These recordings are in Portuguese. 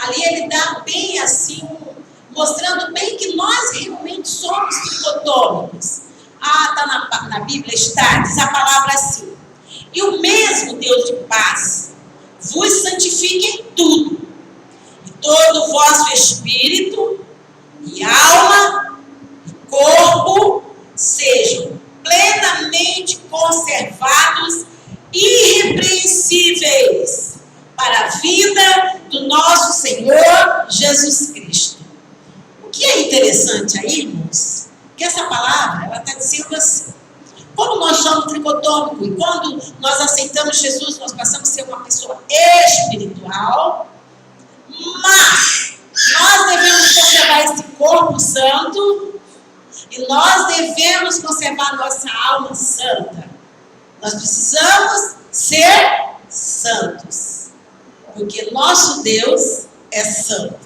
Ali ele dá bem assim, mostrando bem que nós realmente somos tricotômicos. Está na Bíblia, está, diz a palavra assim: e o mesmo Deus de paz vos santifique em tudo, e todo o vosso espírito e alma e corpo sejam plenamente conservados, irrepreensíveis, para a vida do nosso Senhor Jesus Cristo. O que é interessante aí, irmãos, que essa palavra, ela está dizendo assim: como nós somos tricotômicos, e quando nós aceitamos Jesus, nós passamos a ser uma pessoa espiritual, mas nós devemos conservar esse corpo santo, e nós devemos conservar nossa alma santa. Nós precisamos ser santos, porque nosso Deus é santo.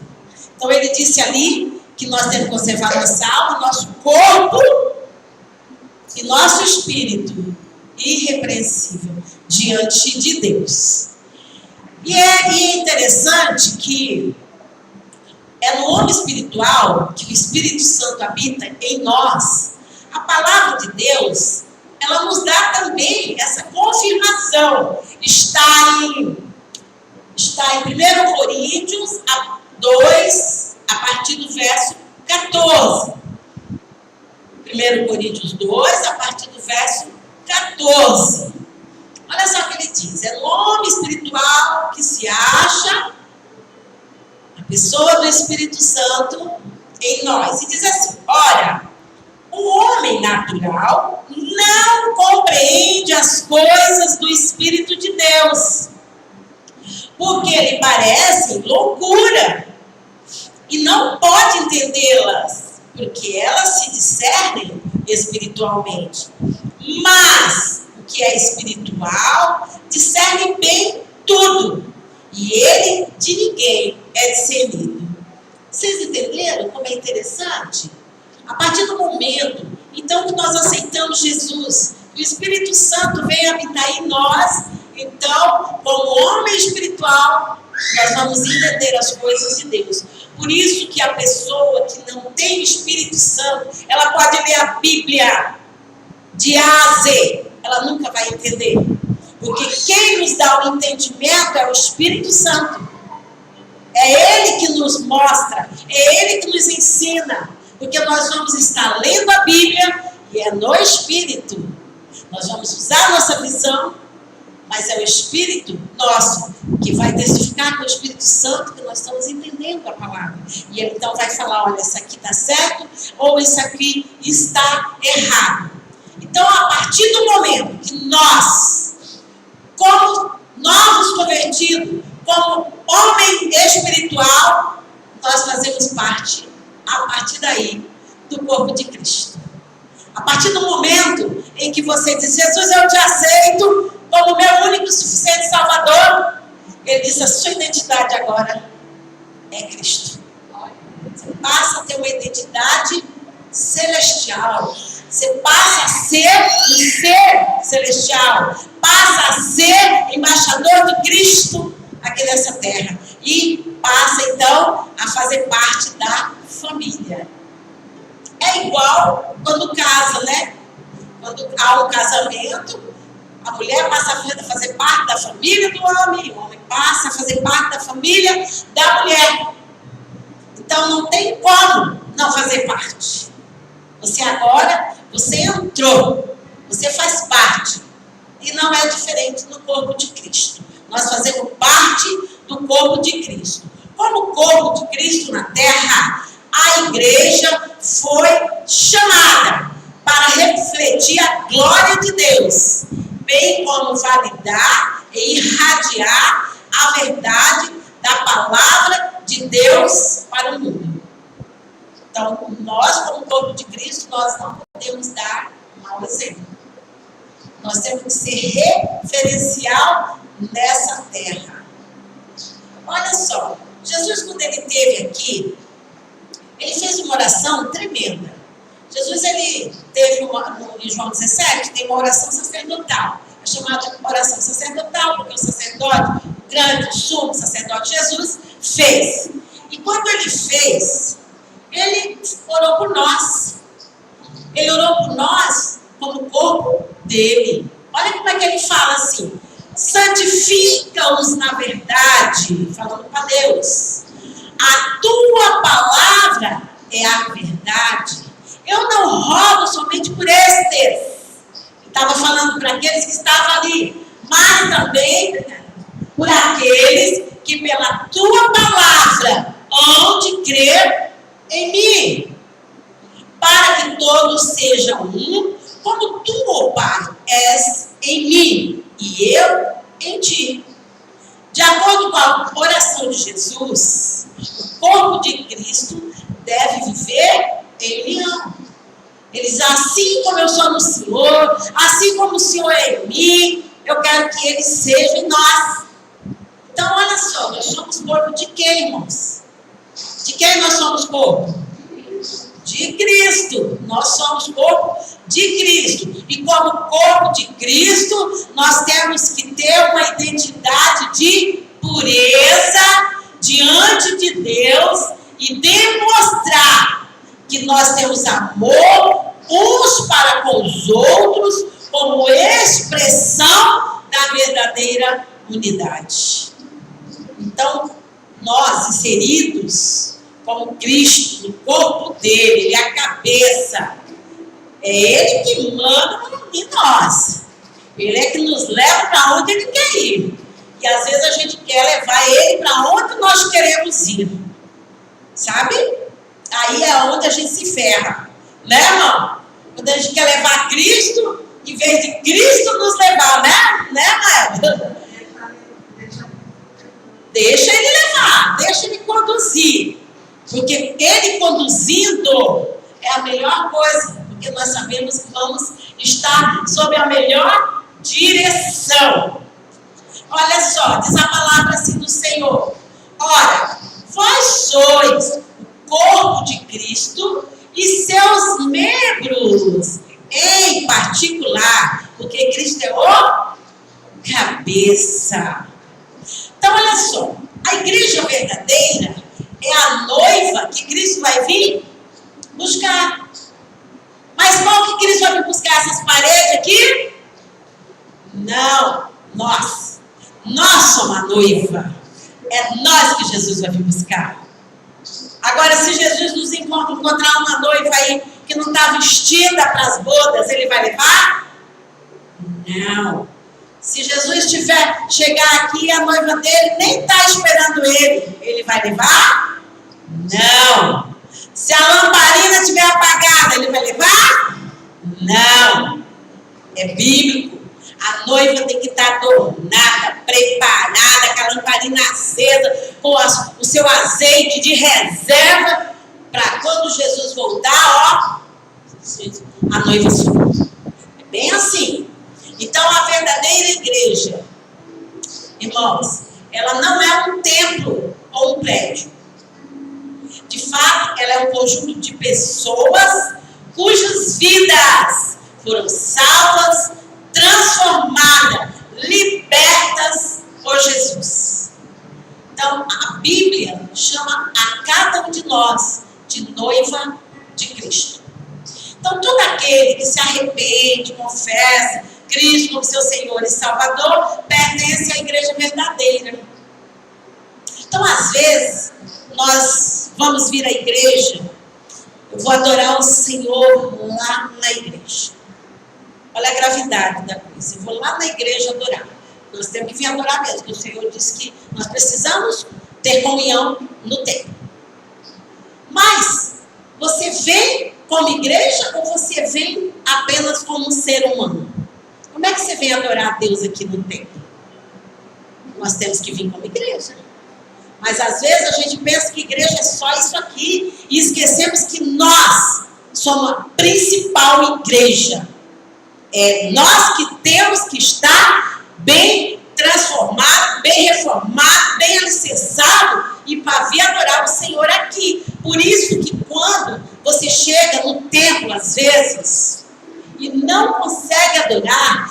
Então ele disse ali que nós devemos conservar nossa alma, nosso corpo e nosso espírito irrepreensível diante de Deus. E é interessante que é no homem espiritual que o Espírito Santo habita em nós. A palavra de Deus, ela nos dá também essa confirmação. Está em 1 Coríntios 2, a partir do verso 14. 1 Coríntios 2, a partir do verso 14. Olha só o que ele diz: é no homem espiritual que se acha a pessoa do Espírito Santo em nós. E diz assim: ora, o homem natural não compreende as coisas do Espírito de Deus, porque lhe parecem loucura, e não pode entendê-las, porque elas se discernem espiritualmente. Mas o que é espiritual discerne bem tudo, e ele de ninguém é discernido. Vocês entenderam como é interessante? A partir do momento, então, que nós aceitamos Jesus, o Espírito Santo vem habitar em nós, então, como homem espiritual, nós vamos entender as coisas de Deus. Por isso que a pessoa que não tem o Espírito Santo, ela pode ler a Bíblia de A a Z, ela nunca vai entender. Porque quem nos dá o entendimento é o Espírito Santo. É Ele que nos mostra, é Ele que nos ensina. Porque nós vamos estar lendo a Bíblia e é no Espírito. Nós vamos usar a nossa visão, mas é o Espírito nosso que vai testificar com o Espírito Santo que nós estamos entendendo a palavra. E ele então vai falar: olha, isso aqui está certo ou isso aqui está errado. Então, a partir do momento que nós, como novos convertidos, como homem espiritual, nós fazemos parte, a partir daí, do corpo de Cristo. A partir do momento em que você diz: Jesus, eu te aceito como meu único e suficiente Salvador, ele diz: a sua identidade agora é Cristo. Você passa a ter uma identidade celestial. Você passa a ser um ser celestial. Passa a ser embaixador de Cristo aqui nessa terra. E passa então a fazer parte da família. É igual quando casa, né? Quando há um casamento, a mulher passa a fazer parte da família do homem, o homem passa a fazer parte da família da mulher. Então não tem como não fazer parte. Você agora, você entrou, você faz parte. E não é diferente no corpo de Cristo. Nós fazemos parte do corpo de Cristo. Como corpo de Cristo na terra, a igreja foi chamada para refletir a glória de Deus, bem como validar e irradiar a verdade da palavra de Deus para o mundo. Então, nós, como corpo de Cristo, nós não podemos dar mau exemplo. Nós temos que ser referencial nessa terra. Olha só, Jesus, quando ele esteve aqui, ele fez uma oração tremenda. Jesus, ele teve em João 17, tem uma oração sacerdotal. É chamada oração sacerdotal, porque o sacerdote, o grande, o sumo sacerdote Jesus, fez. E quando ele fez, ele orou por nós. Ele orou por nós como corpo dele. Olha como é que ele fala assim: santifica-os na verdade, falando para Deus. A tua palavra é a verdade. Eu não rogo somente por estes. Estava falando para aqueles que estavam ali, mas também por aqueles que pela tua palavra hão de crer em mim, para que todos sejam um, como tu, ó Pai, és em mim e eu em ti. De acordo com a oração de Jesus, o corpo de Cristo deve viver em união. Ele diz: assim como eu sou no Senhor, assim como o Senhor é em mim, eu quero que Ele seja em nós. Então, olha só, nós somos corpo de quem, irmãos? De quem nós somos corpo? De Cristo. Nós somos corpo de Cristo. E como corpo de Cristo, nós temos que ter uma identidade de pureza diante de Deus e demonstrar que nós temos amor uns para com os outros como expressão da verdadeira unidade. Então, nós inseridos como Cristo no corpo dele, ele é a cabeça, é ele que manda em nós, ele é que nos leva para onde ele quer ir, e às vezes a gente quer levar ele para onde nós queremos ir, sabe? Aí é onde a gente se ferra, né, irmão? Quando a gente quer levar Cristo, em vez de Cristo nos levar, né, Maia? Deixa ele levar, deixa ele conduzir. Porque ele conduzindo é a melhor coisa. Porque nós sabemos que vamos estar sob a melhor direção. Olha só, diz a palavra assim do Senhor: ora, vós sois o corpo de Cristo e seus membros em particular, porque Cristo é o cabeça. Então, olha só, a igreja verdadeira é a noiva que Cristo vai vir buscar. Mas qual que Cristo vai vir buscar? Essas paredes aqui? Não, nós. Nós somos a noiva. É nós que Jesus vai vir buscar. Agora, se Jesus nos encontrar uma noiva aí que não está vestida para as bodas, ele vai levar? Não. Se Jesus chegar aqui e a noiva dele nem está esperando ele, ele vai levar? Não. Se a lamparina estiver apagada, ele vai levar? Não. É bíblico. A noiva tem que estar adornada, preparada, com a lamparina acesa, com o seu azeite de reserva, para quando Jesus voltar, ó, a noiva subiu. É bem assim. Então, a verdadeira igreja, irmãos, ela não é um templo ou um prédio. De fato, ela é um conjunto de pessoas cujas vidas foram salvas, transformadas, libertas por Jesus. Então, a Bíblia chama a cada um de nós de noiva de Cristo. Então, todo aquele que se arrepende, confessa Cristo como seu Senhor e Salvador, pertence à igreja verdadeira. Então, às vezes, nós vamos vir à igreja, eu vou adorar o Senhor lá na igreja. Olha a gravidade da coisa. Eu vou lá na igreja adorar. Nós temos que vir adorar mesmo, porque o Senhor disse que nós precisamos ter comunhão no templo. Mas, você vem como igreja ou você vem apenas como um ser humano? Como é que você vem adorar a Deus aqui no templo? Nós temos que vir como igreja. Mas às vezes a gente pensa que igreja é só isso aqui e esquecemos que nós somos a principal igreja. É nós que temos que estar bem transformado, bem reformado, bem alicerçado e para vir adorar o Senhor aqui. Por isso que quando você chega no templo às vezes e não consegue adorar,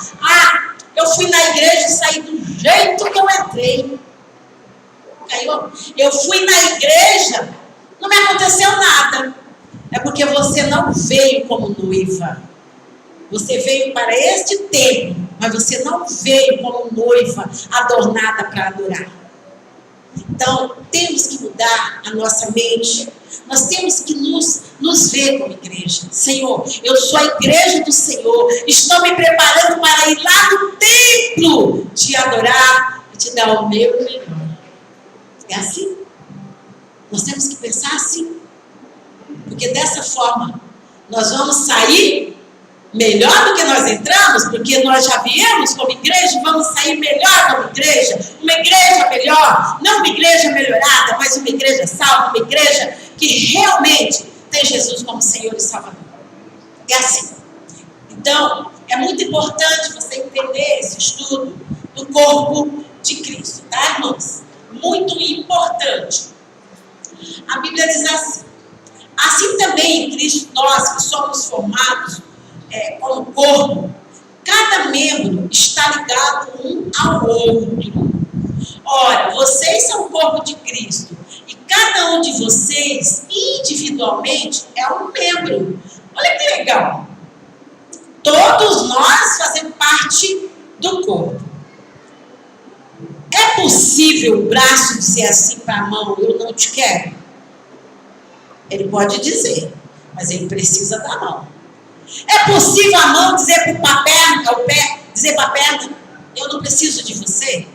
eu fui na igreja e saí do jeito que eu entrei. Senhor, eu fui na igreja, não me aconteceu nada. É porque você não veio como noiva. Você veio para este tempo, mas você não veio como noiva adornada para adorar. Então, temos que mudar a nossa mente. Nós temos que nos ver como igreja. Senhor, eu sou a igreja do Senhor. Estou me preparando para ir lá no templo te adorar e te dar o meu melhor. É assim? Nós temos que pensar assim. Porque dessa forma, nós vamos sair melhor do que nós entramos, porque nós já viemos como igreja, vamos sair melhor como igreja, uma igreja melhor, não uma igreja melhorada, mas uma igreja salva, uma igreja que realmente tem Jesus como Senhor e Salvador. É assim. Então, é muito importante você entender esse estudo do corpo de Cristo, tá, irmãos? Muito importante. A Bíblia diz assim também em Cristo, nós que somos formados como corpo, cada membro está ligado um ao outro. Ora, vocês são o corpo de Cristo e cada um de vocês individualmente é um membro. Olha que legal. Todos nós fazemos parte do corpo. É possível o braço dizer assim para a mão, eu não te quero? Ele pode dizer, mas ele precisa da mão. É possível a mão dizer para o pé, dizer para a perna, eu não preciso de você?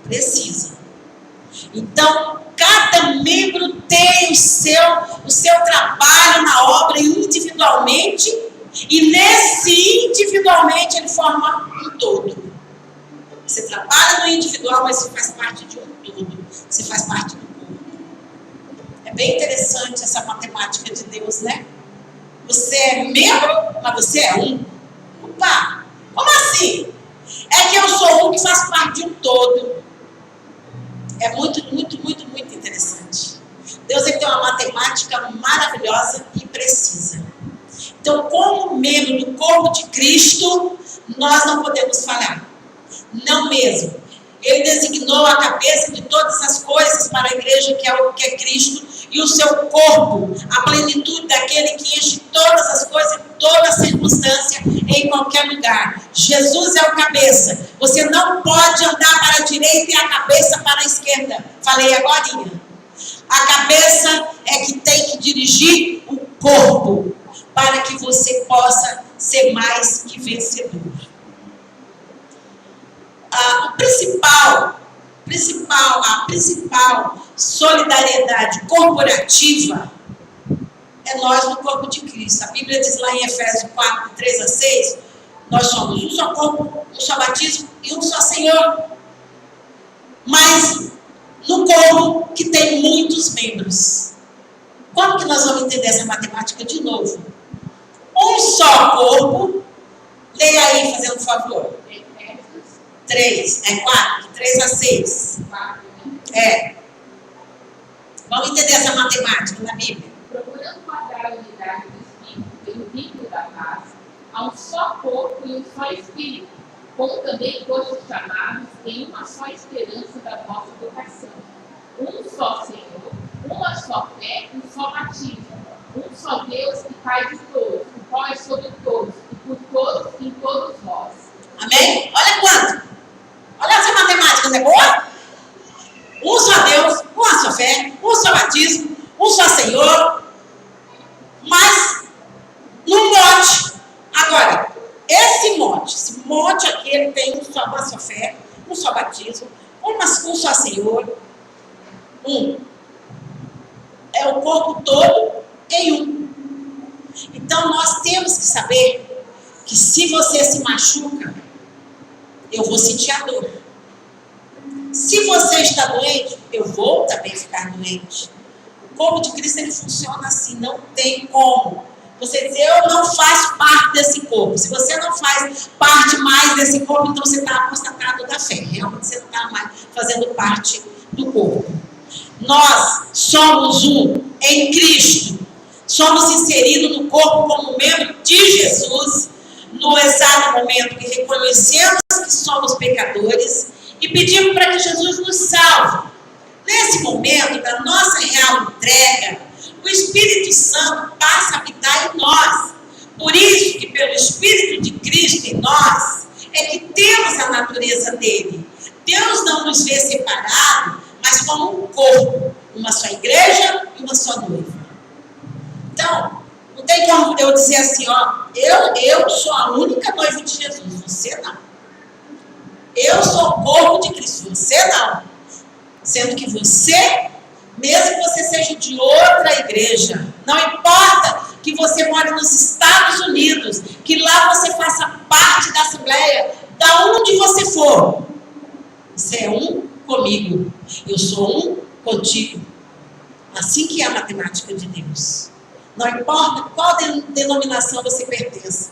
Precisa. Então, cada membro tem o seu trabalho na obra individualmente, e nesse individualmente ele forma um todo. Você trabalha no individual, mas você faz parte de um todo. Você faz parte do corpo. É bem interessante essa matemática de Deus, né? Você é membro, mas você é um. Opa! Como assim? É que eu sou um que faz parte de um todo. É muito, muito, muito, muito interessante. Deus tem uma matemática maravilhosa e precisa. Então, como membro do corpo de Cristo, nós não podemos falhar. Não mesmo. Ele designou a cabeça de todas as coisas para a igreja, que é Cristo, e o seu corpo, a plenitude daquele que enche todas as coisas, em toda circunstância, em qualquer lugar. Jesus é o cabeça. Você não pode andar para a direita e a cabeça para a esquerda. Falei agorinha. A cabeça é que tem que dirigir o corpo, para que você possa ser mais que vencedor. A principal solidariedade corporativa é nós no corpo de Cristo. A Bíblia diz lá em Efésios 4, 3 a 6, nós somos um só corpo, um só batismo e um só Senhor. Mas no corpo que tem muitos membros. Como que nós vamos entender essa matemática de novo? Um só corpo, leia aí, fazendo um favor. 3, 4, 3 a 6. Vamos entender essa matemática na Bíblia. Procurando guardar a unidade do Espírito pelo vínculo da paz, há um só corpo e um só Espírito, como também fostes chamados em uma só esperança da vossa vocação. Um só Senhor, uma só fé, um só batismo, um só Deus que Pai de todos, o qual é sobre todos, e por todos e em todos vós. Amém? Olha quanto! Olha essa matemática, não é boa? Um só Deus, uma só fé, um só batismo, um só Senhor, mas no mote. Agora, esse mote aqui, ele tem uma só fé, um só batismo, um só Senhor, é o corpo todo em um. Então, nós temos que saber que se você se machuca, eu vou sentir a dor. Se você está doente, eu vou também ficar doente. O corpo de Cristo, ele funciona assim, não tem como você dizer, eu não faço parte desse corpo. Se você não faz parte mais desse corpo, então você está apostatado da fé. Realmente você não está mais fazendo parte do corpo. Nós somos um em Cristo. Somos inseridos no corpo como membro de Jesus, no exato momento que reconhecemos que somos pecadores e pedimos para que Jesus nos salve. Nesse nesse momento da nossa real entrega, o Espírito Santo passa a habitar em nós. Por isso que pelo Espírito de Cristo em nós, é que temos a natureza dele. Deus não nos vê separado, mas como um corpo, uma só igreja e uma só noiva. Então, não tem como eu dizer assim, ó, eu sou a única noiva de Jesus, você não. Eu sou o corpo de Cristo, você não. Sendo que você, mesmo que você seja de outra igreja, não importa que você mora nos Estados Unidos, que lá você faça parte da Assembleia, da onde você for, você é um comigo, eu sou um contigo. Assim que é a matemática de Deus. Não importa qual denominação você pertence.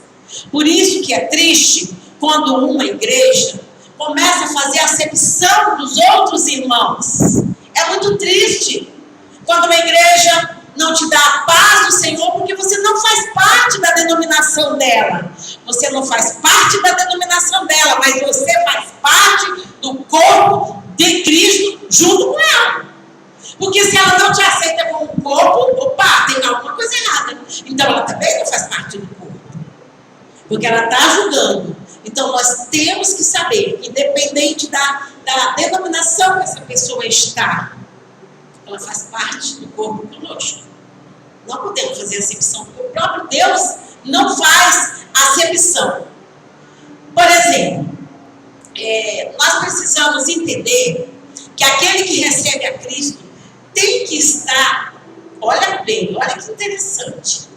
Por isso que é triste quando uma igreja começa a fazer acepção dos outros irmãos. É muito triste quando uma igreja não te dá a paz do Senhor porque você não faz parte da denominação dela. Você não faz parte da denominação dela, mas você faz parte do corpo de Cristo junto com ela. Porque se ela não te aceita como corpo, opa, tem alguma coisa errada. Então ela também não faz parte do corpo. Porque ela está julgando. Então nós temos que saber, independente da denominação que essa pessoa está, ela faz parte do corpo conosco. Não podemos fazer acepção, porque o próprio Deus não faz acepção. Por exemplo, nós precisamos entender que aquele que recebe a Cristo tem que estar, olha bem, olha que interessante.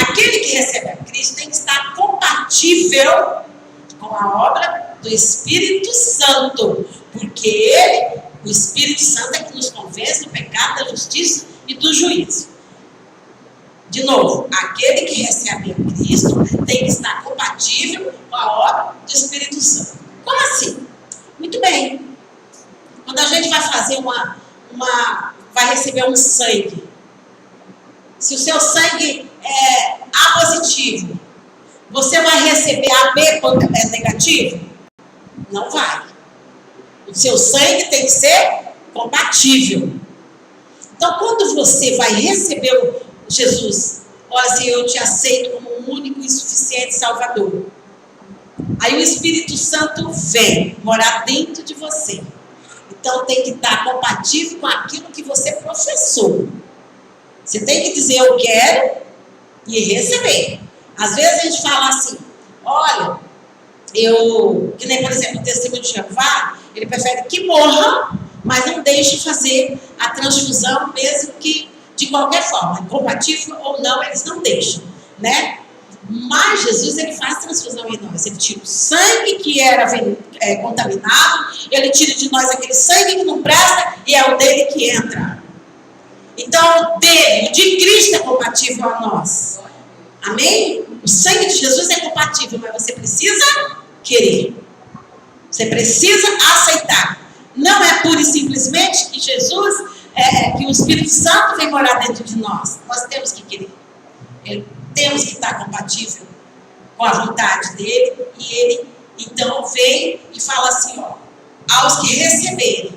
Aquele que recebe a Cristo tem que estar compatível com a obra do Espírito Santo, porque ele, o Espírito Santo, é que nos convence do pecado, da justiça e do juízo. De novo, aquele que recebe a Cristo tem que estar compatível com a obra do Espírito Santo. Como assim? Muito bem. Quando a gente vai fazer vai receber um sangue, se o seu sangue é A positivo, você vai receber AB negativo? Não vai. O seu sangue tem que ser compatível. Então, quando você vai receber Jesus, olha assim, eu te aceito como um único e suficiente Salvador. Aí o Espírito Santo vem morar dentro de você. Então tem que estar compatível com aquilo que você professou. Você tem que dizer eu quero e receber. Às vezes a gente fala assim, olha, que nem por exemplo o testemunho de Jeová, ele prefere que morra, mas não deixe fazer a transfusão, mesmo que de qualquer forma, compatível ou não, eles não deixam, né? Mas Jesus, ele faz transfusão em nós. Ele tira o sangue que era contaminado, ele tira de nós aquele sangue que não presta e é o dele que entra. Então, o de Cristo é compatível a nós. Amém? O sangue de Jesus é compatível, mas você precisa querer. Você precisa aceitar. Não é pura e simplesmente que Jesus, que o Espírito Santo vem morar dentro de nós. Nós temos que querer. Temos que estar compatível com a vontade dele. E ele, então, vem e fala assim, ó, aos que receberem,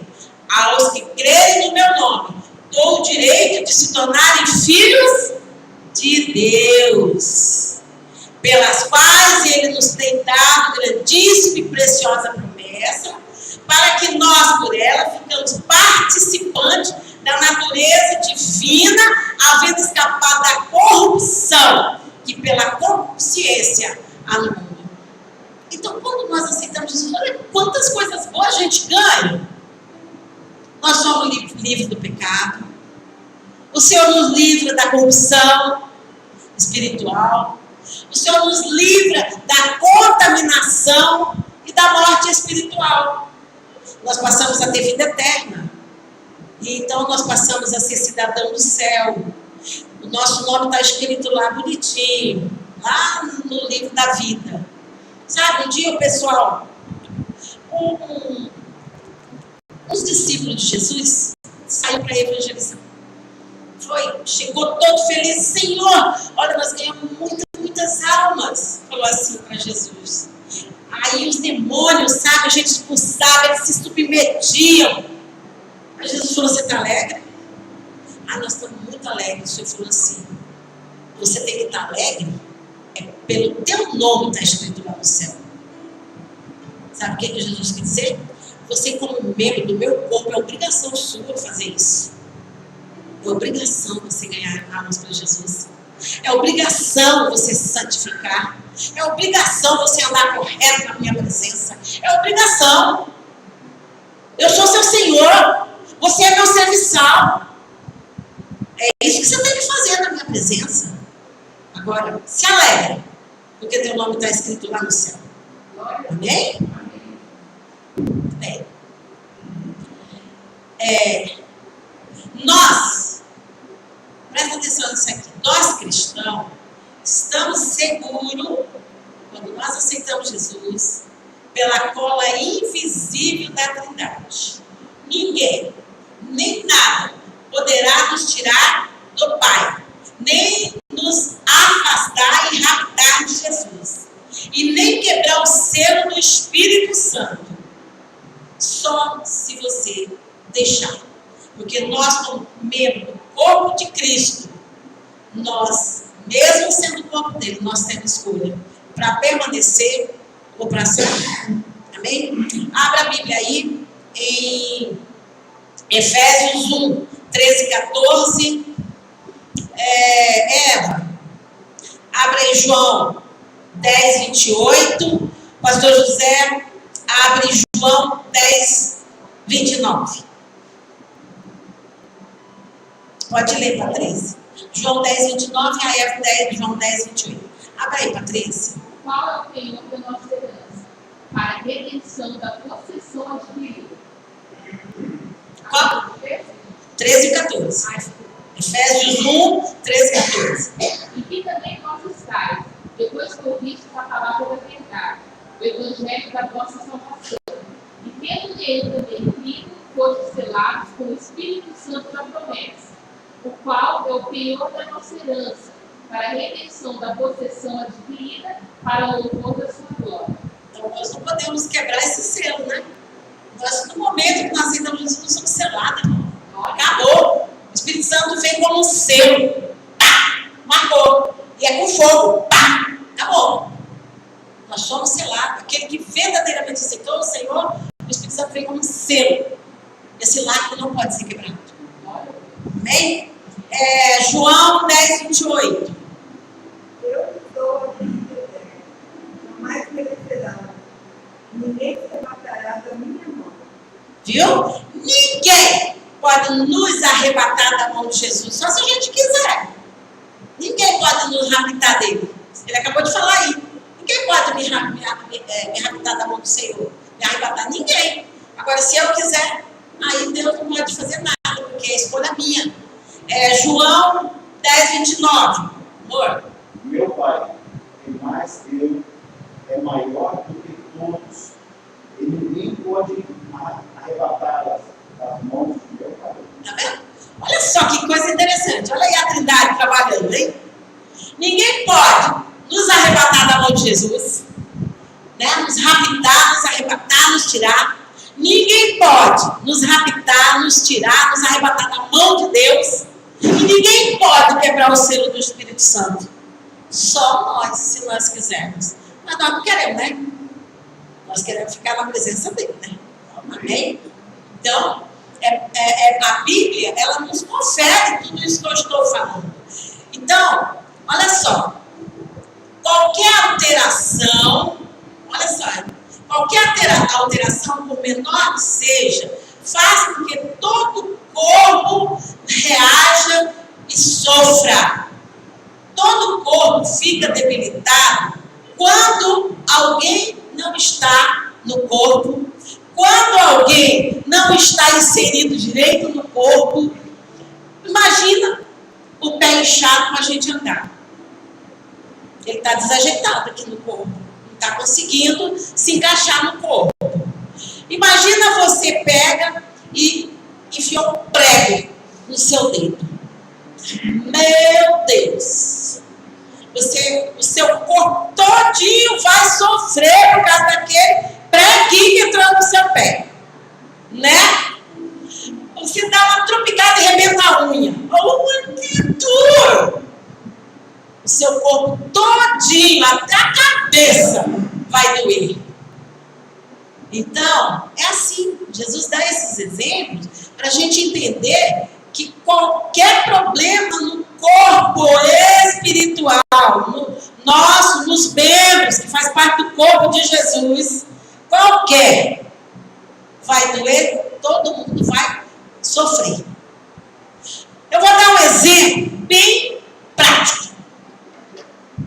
aos que crerem no meu nome, dou o direito de se tornarem filhos de Deus, pelas quais ele nos tem dado grandíssima e preciosa promessa, para que nós, por ela, ficamos participantes da natureza divina, havendo escapado da corrupção que pela consciência há no mundo. Então, quando nós aceitamos Jesus, olha quantas coisas boas a gente ganha. Nós somos livres do pecado. O Senhor nos livra da corrupção espiritual. O Senhor nos livra da contaminação e da morte espiritual. Nós passamos a ter vida eterna. E então nós passamos a ser cidadão do céu. O nosso nome está escrito lá bonitinho, lá no livro da vida. Sabe, um dia o pessoal, os discípulos de Jesus saíram para evangelizar. Chegou todo feliz, Senhor, olha, nós ganhamos muitas almas, falou assim para Jesus. Aí os demônios, sabe, a gente expulsava, eles se submetiam. Aí Jesus falou, você está alegre? Ah, nós estamos muito alegres. O Senhor falou assim, você tem que estar alegre? É pelo teu nome está escrito lá no céu. Sabe o que Jesus quer dizer? Você, como membro do meu corpo, é obrigação sua fazer isso. É obrigação você ganhar almas para Jesus. É obrigação você se santificar. É obrigação você andar correto na minha presença. É obrigação. Eu sou seu Senhor. Você é meu serviçal. É isso que você tem que fazer na minha presença. Agora, se alegre, porque teu nome está escrito lá no céu. Amém? Bem. Nós, presta atenção nisso aqui, nós cristãos, estamos seguros, quando nós aceitamos Jesus, pela cola invisível da Trindade. Ninguém, nem nada, poderá nos tirar do Pai, nem nos afastar e raptar de Jesus, e nem quebrar o selo do Espírito Santo, só se você deixar. Porque nós, como membro do corpo de Cristo, nós, mesmo sendo o corpo dele, nós temos escolha para permanecer ou para sair. Amém? Abra a Bíblia aí em Efésios 1, 13 e 14. Eva, abra em João 10, 28. Pastor José, abre em João 10, 29. Pode ler, Patrícia. João 10, 29 e a Eva 10, João 10, 28. Abra aí, Patrícia. Qual é o penhor da nossa herança? Para a redenção da possessão adquirida. Qual? 13 e 14. Efésios 1, 13 e 14. E que também vós estáis, depois que ouvistes a palavra da verdade, o evangelho da vossa salvação, e tendo nele também crido, fostes selados com o Espírito Santo da promessa, o qual é o penhor da nossa herança, para a redenção da possessão adquirida, para o louvor da sua glória. Então, nós não podemos quebrar esse selo, né? Nós, no momento que nós aceitamos Jesus, nós somos selados, irmão. Acabou. O Espírito Santo vem como um selo. Pá! Marcou. E é com fogo. Pá! Acabou. Nós somos selados. Aquele que verdadeiramente aceitou o Senhor, o Espírito Santo vem como um selo. Esse lacre não pode ser quebrado. Amém? João 10, 28. Eu sou a vida eterna, jamais perecerá. Ninguém se arrebatará da minha mão. Viu? Ninguém pode nos arrebatar da mão de Jesus, só se a gente quiser. Ninguém pode nos raptar dele. Ele acabou de falar aí. Ninguém pode me raptar da mão do Senhor. Me arrebatar. Ninguém. Agora, se eu quiser, aí Deus não pode fazer nada, porque é escolha minha. João 10, 29. Amor. Meu Pai é mais que eu, é maior do que todos, e ninguém pode arrebatá-las das mãos do meu Pai. Tá vendo? Olha só que coisa interessante. Olha aí a Trindade trabalhando, hein? Ninguém pode nos arrebatar da mão de Jesus, né? Nos raptar, nos arrebatar, nos tirar. Ninguém pode nos raptar, nos tirar, nos arrebatar da mão de Deus. E ninguém pode quebrar o selo do Espírito Santo. Só nós, se nós quisermos. Mas nós não queremos, né? Nós queremos ficar na presença dele, né? Amém? Então, a Bíblia, ela nos confere tudo isso que eu estou falando. Então, olha só. Qualquer alteração, olha só, qualquer alteração, por menor que seja, faz com que todo o corpo reaja e sofra. Todo o corpo fica debilitado quando alguém não está no corpo, quando alguém não está inserido direito no corpo. Imagina o pé inchado para a gente andar. Ele está desajeitado aqui no corpo, não está conseguindo se encaixar no corpo. Imagina você pega e enfia um prego no seu dedo. Meu Deus! O seu corpo todinho vai sofrer por causa daquele preguinho que entrou no seu pé. Né? Você dá uma a unha. Que duro! O seu corpo todinho, até a cabeça, vai doer. Então, é assim. Jesus dá esses exemplos para a gente entender que qualquer problema no corpo espiritual, nos membros, que faz parte do corpo de Jesus, qualquer, vai doer, todo mundo vai sofrer. Eu vou dar um exemplo bem prático.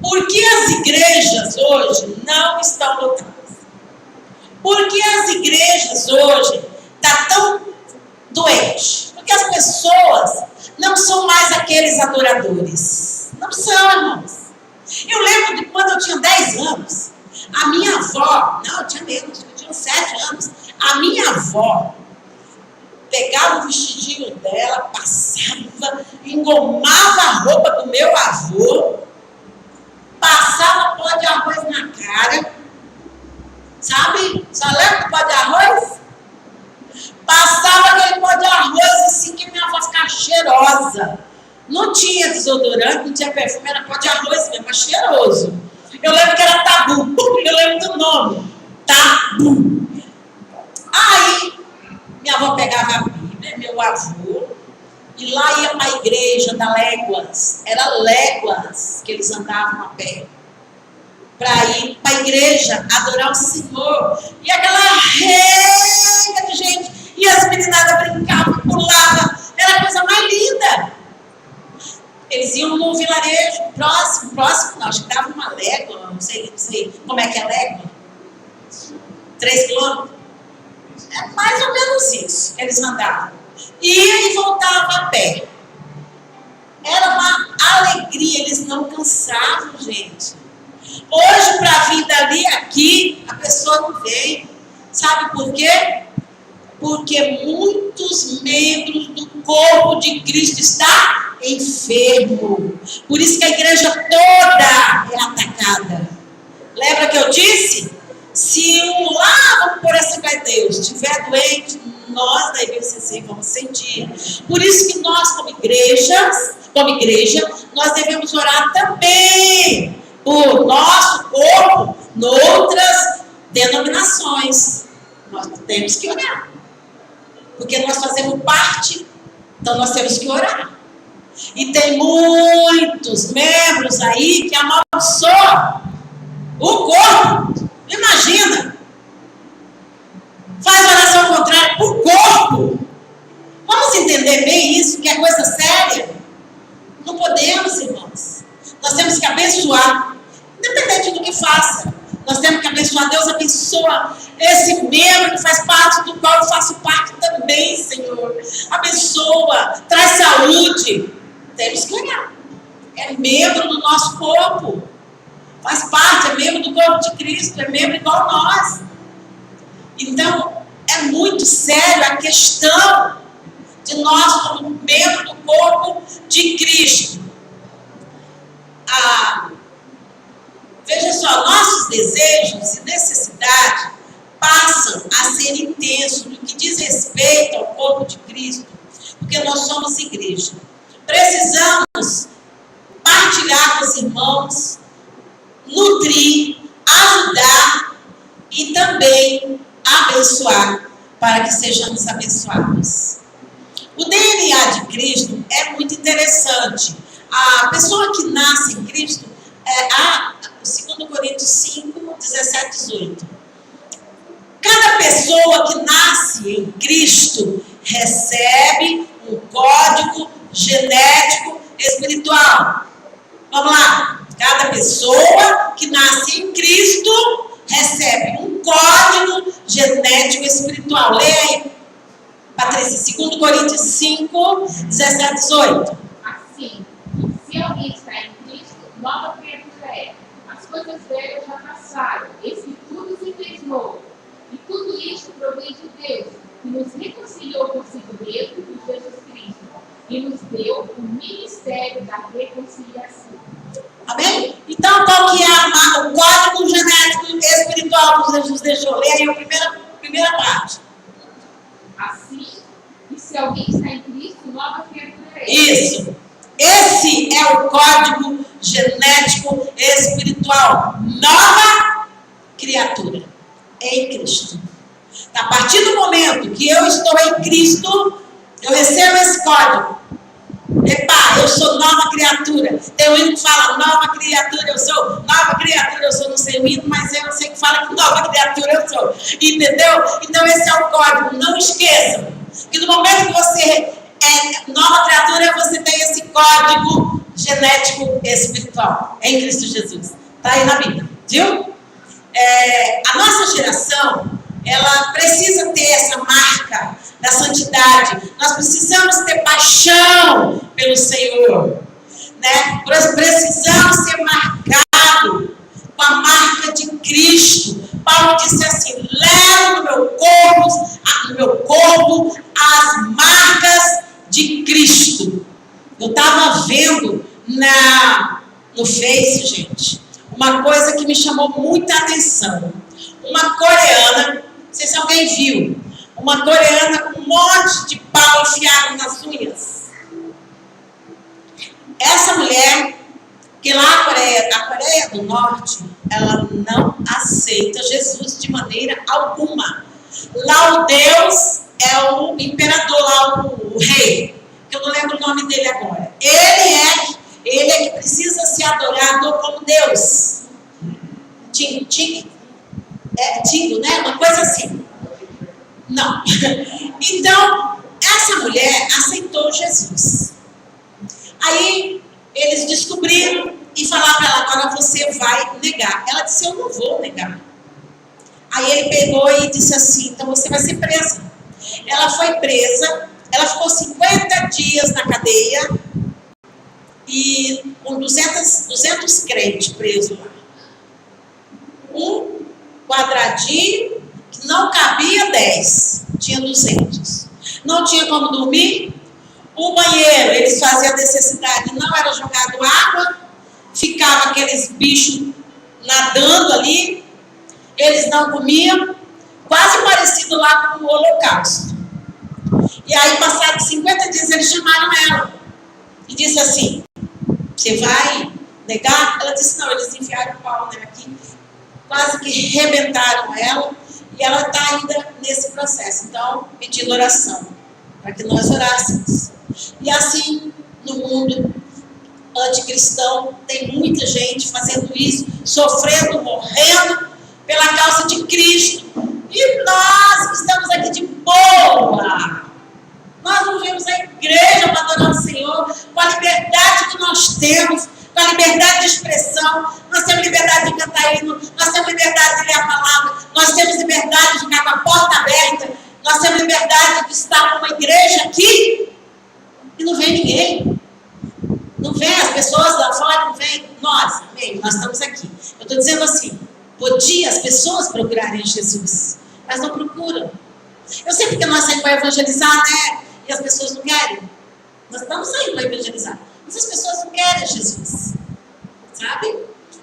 Por que as igrejas hoje não estão lotadas? Por que as igrejas hoje estão tão doentes? Porque as pessoas não são mais aqueles adoradores. Não são, irmãos. Eu lembro de quando eu tinha 10 anos, a minha avó, não, eu tinha menos, eu tinha 7 anos, a minha avó pegava o vestidinho dela, passava, engomava a roupa do meu avô, passava pó de arroz na cara, sabe? Só lembra do pó de arroz? Passava aquele pó de arroz assim que minha avó ficava cheirosa. Não tinha desodorante, não tinha perfume, era pó de arroz mesmo, mas cheiroso. Eu lembro que era tabu, eu lembro do nome, tabu. Aí, minha avó pegava a Bíblia, meu avô, e lá ia para a igreja da Léguas. Era Léguas que eles andavam a pé. Para ir para a igreja, adorar o Senhor. E aquela rega de gente. E as meninadas brincavam, pulavam. Era a coisa mais linda. Eles iam no vilarejo próximo não, acho que dava uma légua, não sei como é que é légua. 3 quilômetros. É mais ou menos isso que eles andavam. Ia e voltava a pé. Era uma alegria, eles não cansavam, gente. Hoje, para vir dali aqui, a pessoa não vem. Sabe por quê? Porque muitos membros do corpo de Cristo estão enfermos. Por isso que a igreja toda é atacada. Lembra que eu disse? Se um lá, vamos por essa para Deus, estiver doente, nós da IBCC vamos sentir. Por isso que nós, como igreja, nós devemos orar também por nosso corpo, noutras denominações. Nós temos que orar. Porque nós fazemos parte, então nós temos que orar. E tem muitos membros aí que amaldiçoam o corpo. Imagina! Faz oração contrária para o corpo. Vamos entender bem isso, que é coisa séria? Não podemos, irmãos. Nós temos que abençoar, independente do que faça. Nós temos que abençoar. Deus abençoa esse membro que faz parte do qual eu faço parte também, Senhor. Abençoa, traz saúde. Temos que olhar. É membro do nosso corpo. Faz parte, é membro do corpo de Cristo, é membro igual nós. Então, é muito sério a questão de nós como membro do corpo de Cristo. Veja só, nossos desejos e necessidades passam a ser intensos no que diz respeito ao corpo de Cristo, porque nós somos igreja. Precisamos partilhar com os irmãos, nutrir, ajudar e também abençoar, para que sejamos abençoados. O DNA de Cristo é muito interessante. A pessoa que nasce em Cristo, 2 Coríntios 5, 17, 18. Cada pessoa que nasce em Cristo recebe um código genético espiritual. Vamos lá. Cada pessoa que nasce em Cristo recebe um código genético espiritual. Leia aí, Patrícia, 2 Coríntios 5, 17, 18. Assim, se alguém está em Cristo, nova criatura é. As coisas velhas já passaram, eis que tudo se fez novo. E tudo isto provém de Deus, que nos reconciliou consigo mesmo por Jesus Cristo, e nos deu o ministério da reconciliação. Amém? Então, qual que é o código genético espiritual que Jesus deixou? Leia aí a primeira parte. Assim, e se alguém está está em Cristo, nova criatura é. Isso. Esse é o código genético espiritual. Nova criatura em Cristo. A partir do momento que eu estou em Cristo, eu recebo esse código. Epa, eu sou nova criatura. Tem um hino que fala nova criatura eu sou, nova criatura eu sou, não sei o hino, mas eu sei que fala que nova criatura eu sou. Entendeu? Então esse é o código. Não esqueçam que no momento que você é nova criatura, você tem esse código genético espiritual em Cristo Jesus. Está aí na Bíblia, viu? A nossa geração, ela precisa ter essa marca da santidade. Nós precisamos ter paixão pelo Senhor, né? Nós precisamos ser marcados com a marca de Cristo. Paulo disse assim: levo no meu corpo as marcas de Cristo. Eu estava vendo no Face, gente, uma coisa que me chamou muita atenção. Uma coreana, não sei se alguém viu, uma coreana com um monte de pau enfiado nas unhas. Essa mulher, que lá a Coreia do Norte, ela não aceita Jesus de maneira alguma. Lá o Deus é o imperador, lá o rei, que eu não lembro o nome dele agora. Ele é que precisa ser adorado como Deus. Tingo, né? Uma coisa assim. Não. Então, essa mulher aceitou Jesus. Aí, eles descobriram e falaram para ela: agora você vai negar. Ela disse: eu não vou negar. Aí ele pegou e disse assim: então você vai ser presa. Ela foi presa, ela ficou 50 dias na cadeia e com 200 crentes presos lá. Um quadradinho que não cabia 10, tinha 200. Não tinha como dormir. O banheiro, eles faziam a necessidade, não era jogado água, ficava aqueles bichos nadando ali, eles não comiam, quase parecido lá com o Holocausto. E aí, passados 50 dias, eles chamaram ela e disse assim: você vai negar? Ela disse: não, eles enfiaram o pau aqui, quase que rebentaram ela, e ela está ainda nesse processo. Então, pedindo oração, para que nós orássemos. E assim, no mundo anticristão, tem muita gente fazendo isso, sofrendo, morrendo pela causa de Cristo. E nós que estamos aqui de boa, nós não vemos a igreja para adorar o Senhor, com a liberdade que nós temos, com a liberdade de expressão. Nós temos liberdade de cantar hino, nós temos liberdade de ler a palavra, nós temos liberdade de ficar com a porta aberta, nós temos liberdade de estar numa igreja aqui e não vem ninguém. Não vem as pessoas lá fora, não vem nós, amém? Nós estamos aqui. Eu estou dizendo assim, podia as pessoas procurarem Jesus, mas não procuram. Eu sei porque nós saímos para evangelizar, né? E as pessoas não querem. Nós estamos saindo para evangelizar, mas as pessoas não querem Jesus, sabe?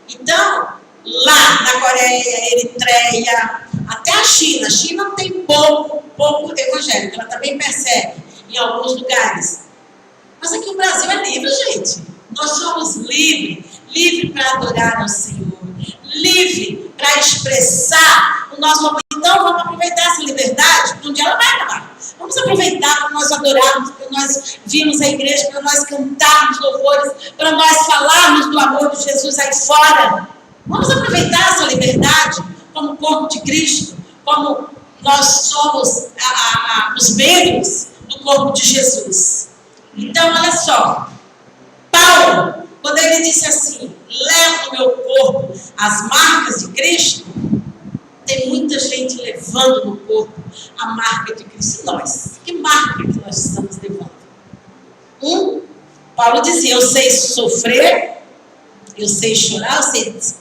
Então, lá na Coreia, Eritreia, até a China tem pouco evangélico, ela também persegue em alguns lugares. Mas aqui o Brasil é livre, gente. Nós somos livres para adorar ao Senhor, livre para expressar o nosso amor. Então vamos aproveitar essa liberdade, porque um dia ela vai acabar. Vamos aproveitar para nós adorarmos, para nós virmos à igreja, para nós cantarmos louvores, para nós falarmos do amor de Jesus aí fora. Vamos aproveitar essa liberdade como corpo de Cristo, como nós somos os membros do corpo de Jesus. Então, olha só, Paulo, quando ele disse assim, levo no meu corpo as marcas de Cristo, tem muita gente levando no corpo a marca de Cristo. E nós? Que marca que nós estamos levando? Paulo dizia: eu sei sofrer, eu sei chorar,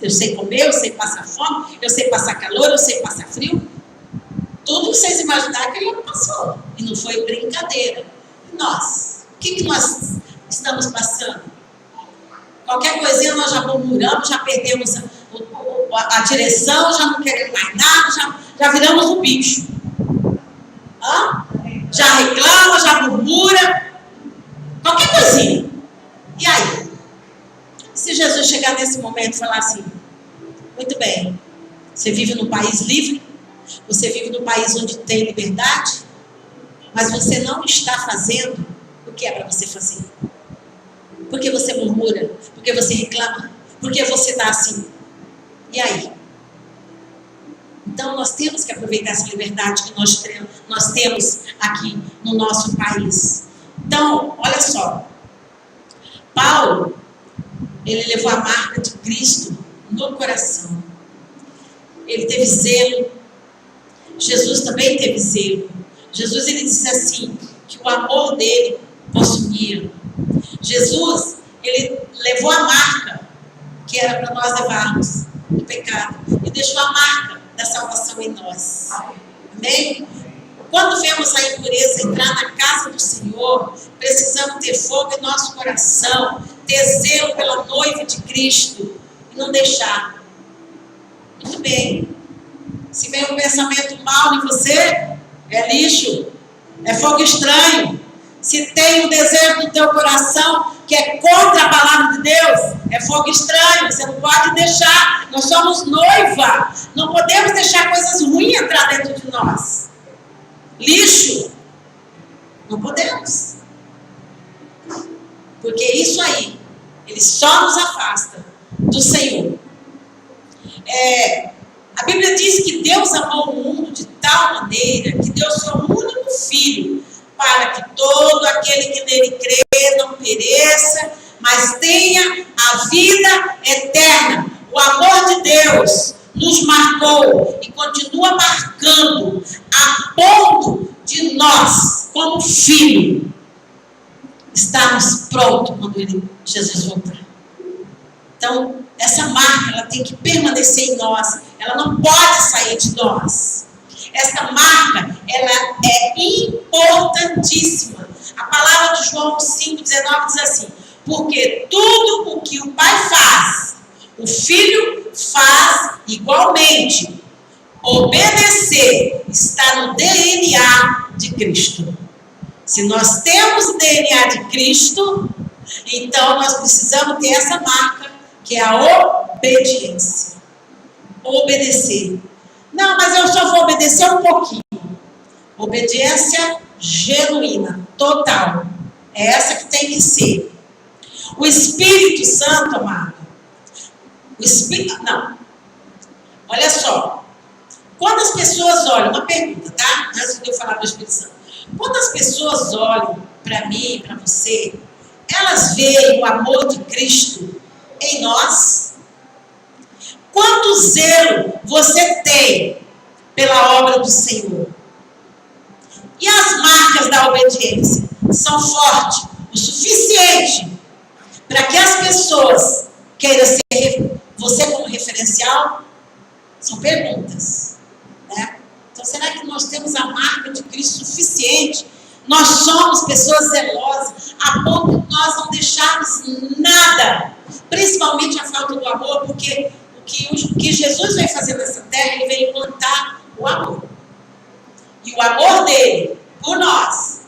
eu sei comer, eu sei passar fome, eu sei passar calor, eu sei passar frio. Tudo que vocês imaginaram que ele passou. E não foi brincadeira. E nós? O que nós estamos passando? Qualquer coisinha nós já murmuramos, já perdemos a direção, já não queremos mais nada, já viramos um bicho. Já reclama, já murmura. Qualquer coisinha. E aí? Se Jesus chegar nesse momento e falar assim, muito bem, você vive num país livre, você vive num país onde tem liberdade, mas você não está fazendo o que é para você fazer. Porque você murmura, porque você reclama, porque você está assim. E aí? Então nós temos que aproveitar essa liberdade que nós temos aqui no nosso país. Então, olha só. Paulo, ele levou a marca de Cristo no coração. Ele teve zelo. Jesus também teve zelo. Jesus, ele disse assim, que o amor dele possuía. Jesus, ele levou a marca que era para nós levarmos do pecado. E deixou a marca da salvação em nós. Amém? Quando vemos a impureza entrar na casa do Senhor, precisamos ter fogo em nosso coração, ter zelo pela noiva de Cristo e não deixar. Muito bem. Se vem um pensamento mau em você, é lixo, é fogo estranho. Se tem um desejo no teu coração que é contra a palavra de Deus, é fogo estranho, você não pode deixar. Nós somos noiva, não podemos deixar coisas ruins entrar dentro de nós. Lixo, não podemos. Porque isso aí, ele só nos afasta do Senhor. A Bíblia diz que Deus amou o mundo de tal maneira que deu seu único filho, para que todo aquele que nele crê não pereça, mas tenha a vida eterna. O amor de Deus nos marcou e continua marcando a ponto de nós, como filho, estarmos prontos quando Jesus voltar. Então, essa marca, ela tem que permanecer em nós. Ela não pode sair de nós. Essa marca, ela é importantíssima. A palavra de João 5,19 diz assim, porque tudo o que o Pai faz, o Filho faz igualmente. Obedecer está no DNA de Cristo. Se nós temos o DNA de Cristo, então nós precisamos ter essa marca, que é a obediência. Obedecer. Não, mas eu só vou obedecer um pouquinho. Obediência genuína, total. É essa que tem que ser. O Espírito Santo, amado. Olha só. Quando as pessoas olham, uma pergunta, tá? Antes de eu falar do Espírito Santo. Quando as pessoas olham para mim e para você, elas veem o amor de Cristo em nós? Quanto zelo você tem pela obra do Senhor? E as marcas da obediência são fortes o suficiente para que as pessoas queiram ser você como referencial? São perguntas, né? Então, será que nós temos a marca de Cristo suficiente? Nós somos pessoas zelosas, a ponto de nós não deixarmos nada, principalmente a falta do amor, porque o que Jesus veio fazer nessa terra, ele veio implantar o amor. E o amor dele, por nós,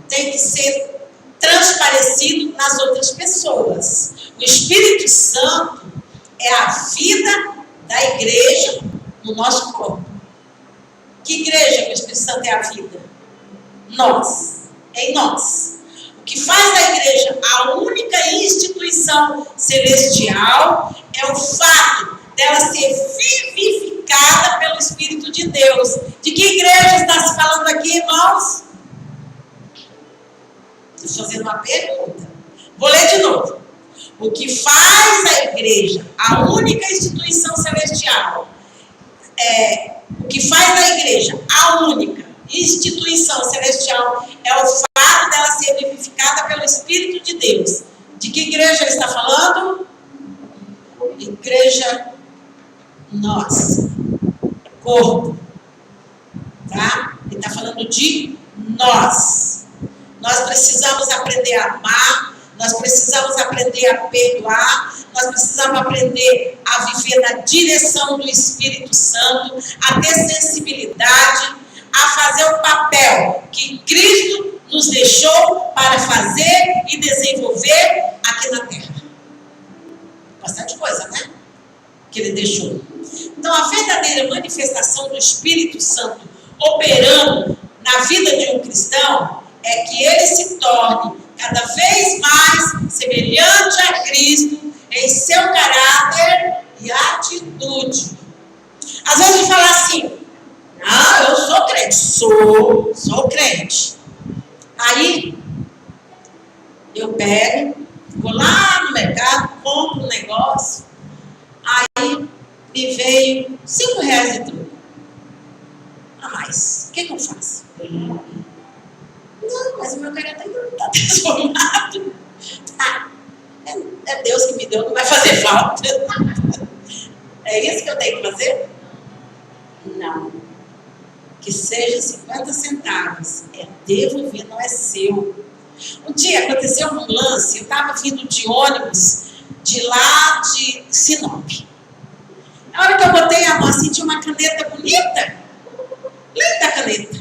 tem que ser transparecido nas outras pessoas. O Espírito Santo é a vida da igreja no nosso corpo. Que igreja que o Espírito Santo é a vida? Nós. Em nós. O que faz da igreja a única instituição celestial é o fato dela ser vivificada pelo Espírito de Deus. De que igreja está se falando aqui, irmãos? Estou fazendo uma pergunta. Vou ler de novo. O que faz a igreja a única instituição celestial o que faz da igreja a única instituição celestial é o fato dela ser vivificada pelo Espírito de Deus. De que igreja ele está falando? Igreja nossa. Corpo. Tá? Ele está falando de nós. Nós precisamos aprender a amar, nós precisamos aprender a perdoar, nós precisamos aprender a viver na direção do Espírito Santo, a ter sensibilidade, a fazer o papel que Cristo nos deixou para fazer e desenvolver aqui na Terra. Bastante coisa, né? Que ele deixou. Então, a verdadeira manifestação do Espírito Santo operando na vida de um cristão é que ele se torne cada vez mais semelhante a Cristo em seu caráter e atitude. Às vezes a gente fala assim: ah, eu sou crente. Sou crente. Aí eu pego, vou lá no mercado, compro um negócio, aí me veio R$5 de troco a mais. O que eu faço? Não, mas o meu caráter ainda não está transformado. É Deus que me deu, não vai fazer falta. É isso que eu tenho que fazer? Não. Que seja 50 centavos. É devolver, não é seu. Um dia aconteceu um lance, eu estava vindo de ônibus de lá de Sinop. Na hora que eu botei a mão assim, tinha uma caneta bonita. Linda caneta.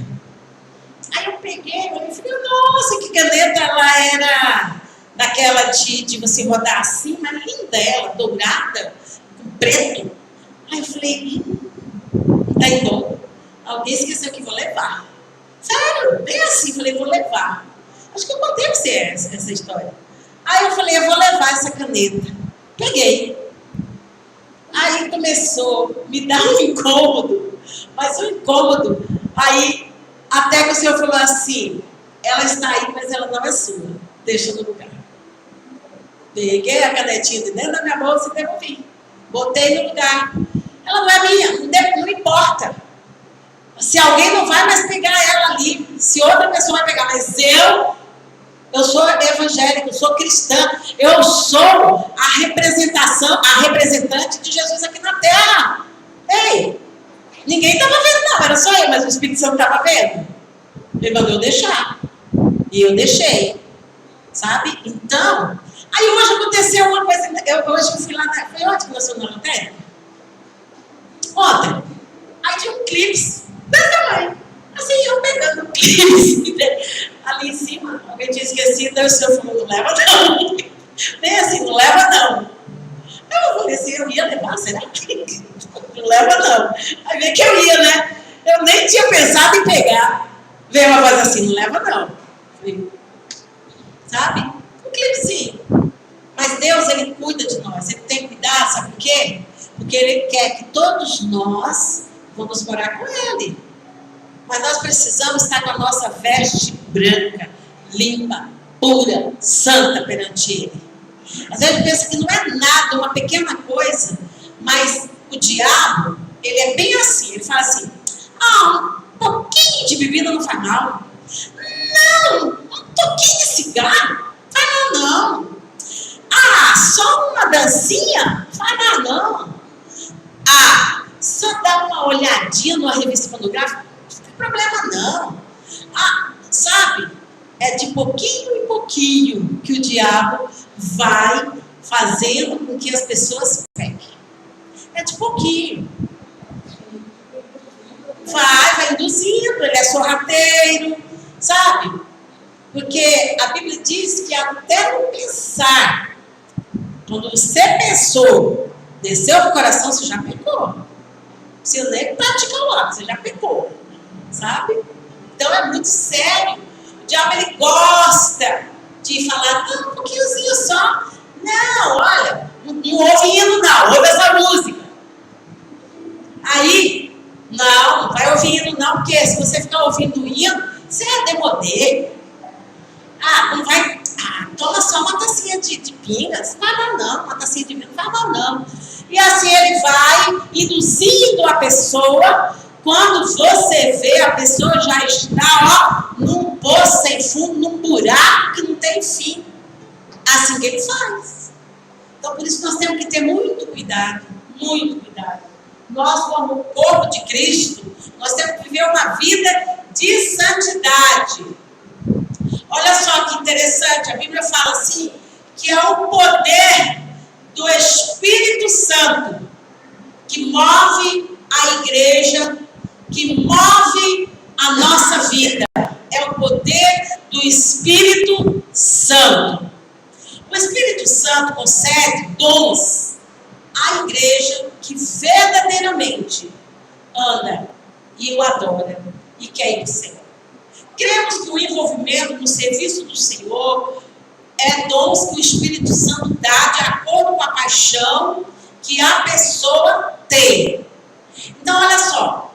Aí eu peguei, eu falei, nossa, que caneta, ela era daquela de você rodar assim, mas linda ela, dourada, com preto. Aí eu falei, tá em dom. Alguém esqueceu que vou levar. Sério, bem assim, falei, vou levar. Acho que eu contei pra você essa história. Aí eu falei, eu vou levar essa caneta. Peguei. Aí começou a me dar um incômodo, mas um incômodo. Aí, até que o senhor falou assim, ela está aí, mas ela não é sua. Deixa no lugar. Peguei a canetinha de dentro da minha bolsa e devolvi. Botei no lugar. Ela não é minha, não importa. Se alguém não vai mais pegar ela ali, se outra pessoa vai pegar, mas eu sou evangélica, eu sou cristã, eu sou a representante de Jesus aqui na Terra. Ei, ninguém estava vendo não, era só eu, mas o Espírito Santo estava vendo. Ele mandou eu deixar. E eu deixei. Sabe? Então, aí hoje aconteceu uma coisa, hoje eu fui lá, foi ontem que nós fomos na lotérica? Ontem. Aí tinha um clipe desse tamanho. Assim, eu pegando o clipe ali em cima, alguém tinha esquecido, aí o senhor falou, não leva não. Nem assim, não leva não. Eu falei assim, eu ia levar, será que não leva não? Aí veio que eu ia, né? Eu nem tinha pensado em pegar. Veio uma voz assim, não leva não. Falei, sabe? Um clipezinho. Mas Deus, Ele cuida de nós, Ele tem cuidado, sabe por quê? Porque Ele quer que todos nós vamos morar com Ele. Mas nós precisamos estar com a nossa veste branca, limpa, pura, santa perante Ele. Às vezes a gente pensa que não é nada, uma pequena coisa, mas o diabo, ele é bem assim, ele fala assim, um pouquinho de bebida não faz mal. Não, um pouquinho de cigarro, faz mal não. Só uma dancinha, faz mal não. Só dar uma olhadinha numa revista pornográfica, não tem problema não. Sabe, é de pouquinho em pouquinho que o diabo vai fazendo com que as pessoas pequem. É de pouquinho. Vai induzindo, ele é sorrateiro, sabe? Porque a Bíblia diz que até no pensar, quando você pensou, desceu pro coração, você já pecou. Você nem pratica o ato, você já pecou, sabe? Então é muito sério. O diabo, ele gosta de falar, não, um pouquinhozinho só. Não, olha, não ouve hino não, ouve essa música. Aí, não vai ouvir hino não, porque se você ficar ouvindo hino, você é demodê. Não vai, toma só uma tacinha de pingas, não vai mal não, uma tacinha de vinho, não vai mal não. E assim ele vai induzindo a pessoa. Quando você vê, a pessoa já está, num poço sem fundo, num buraco que não tem fim. Assim que ele faz. Então, por isso nós temos que ter muito cuidado, muito cuidado. Nós, como corpo de Cristo, nós temos que viver uma vida de santidade. Olha só que interessante, a Bíblia fala assim, que é o poder do Espírito Santo que move a igreja, que move a nossa vida. É o poder do Espírito Santo. O Espírito Santo concede dons à igreja que verdadeiramente anda e o adora e quer ir do Senhor. Cremos que o envolvimento no serviço do Senhor é dons que o Espírito Santo dá de acordo com a paixão que a pessoa tem. Então, olha só,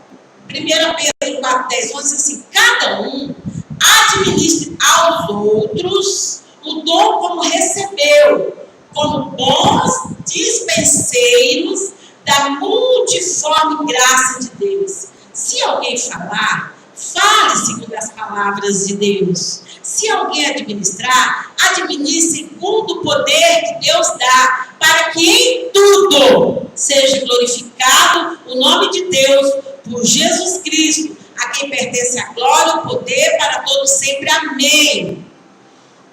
1 Pedro 4:10 diz assim: cada um administre aos outros o dom como recebeu, como bons dispenseiros da multiforme graça de Deus. Se alguém falar, fale segundo as palavras de Deus. Se alguém administrar, administre segundo o poder que Deus dá, para que em tudo seja glorificado o nome de Deus por Jesus Cristo, a quem pertence a glória e o poder para todos sempre. Amém.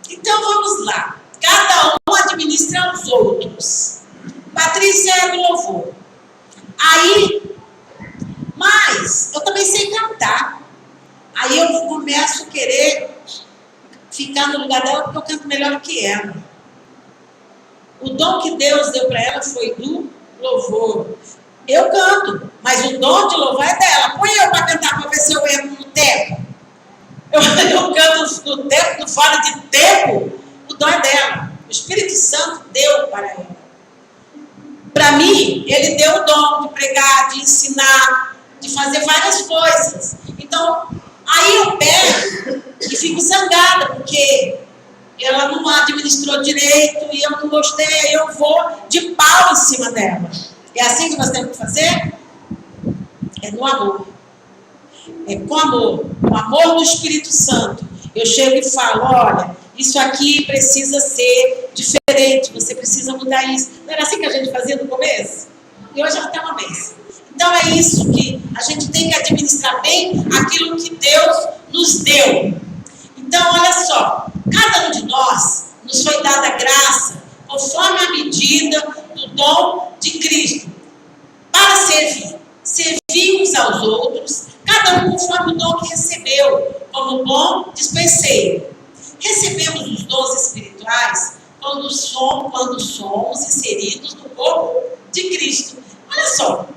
Então vamos lá. Cada um administra aos outros. Patrícia é do louvor. Aí, mas eu também sei cantar. Aí eu começo a querer ficar no lugar dela porque eu canto melhor que ela. O dom que Deus deu para ela foi do louvor. Eu canto, mas o dom de louvar é dela. Põe eu para cantar para ver se eu entro no tempo. Eu canto no tempo, no fora de tempo. O dom é dela. O Espírito Santo deu para ela. Para mim, ele deu o dom de pregar, de ensinar, de fazer várias coisas. Então, aí eu pego e fico zangada, porque ela não administrou direito e eu não gostei, aí eu vou de pau em cima dela. É assim que nós temos que fazer? É no amor. É com amor. O amor do Espírito Santo. Eu chego e falo, olha, isso aqui precisa ser diferente, você precisa mudar isso. Não era assim que a gente fazia no começo? E hoje até uma vez. Então é isso que a gente tem que administrar bem aquilo que Deus nos deu. Então olha só, cada um de nós nos foi dada graça conforme a medida do dom de Cristo para servir uns aos outros, cada um conforme o dom que recebeu, como bom dispenseiro. Recebemos os dons espirituais quando somos inseridos no corpo de Cristo. Olha só,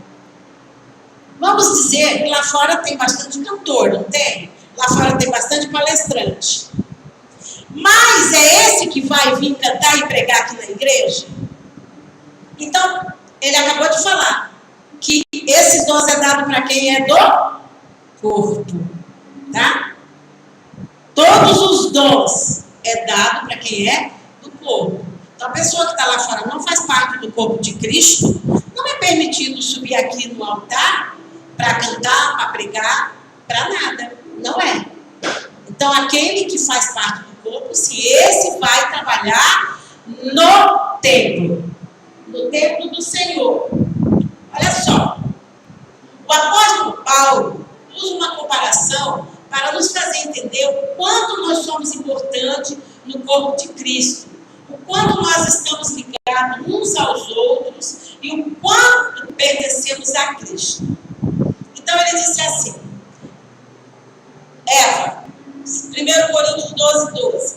vamos dizer que lá fora tem bastante cantor, não tem? Lá fora tem bastante palestrante. Mas é esse que vai vir cantar e pregar aqui na igreja? Então, ele acabou de falar que esses dons é dado para quem é do corpo, tá? Todos os dons é dado para quem é do corpo. Então, a pessoa que está lá fora não faz parte do corpo de Cristo, não é permitido subir aqui no altar para cantar, para pregar, para nada. Não é. Então, aquele que faz parte do corpo, se esse vai trabalhar no templo do Senhor. Olha só, o apóstolo Paulo usa uma comparação para nos fazer entender o quanto nós somos importantes no corpo de Cristo, o quanto nós estamos ligados uns aos outros e o quanto pertencemos a Cristo. Então ele disse assim, Eva, 1 Coríntios 12:12.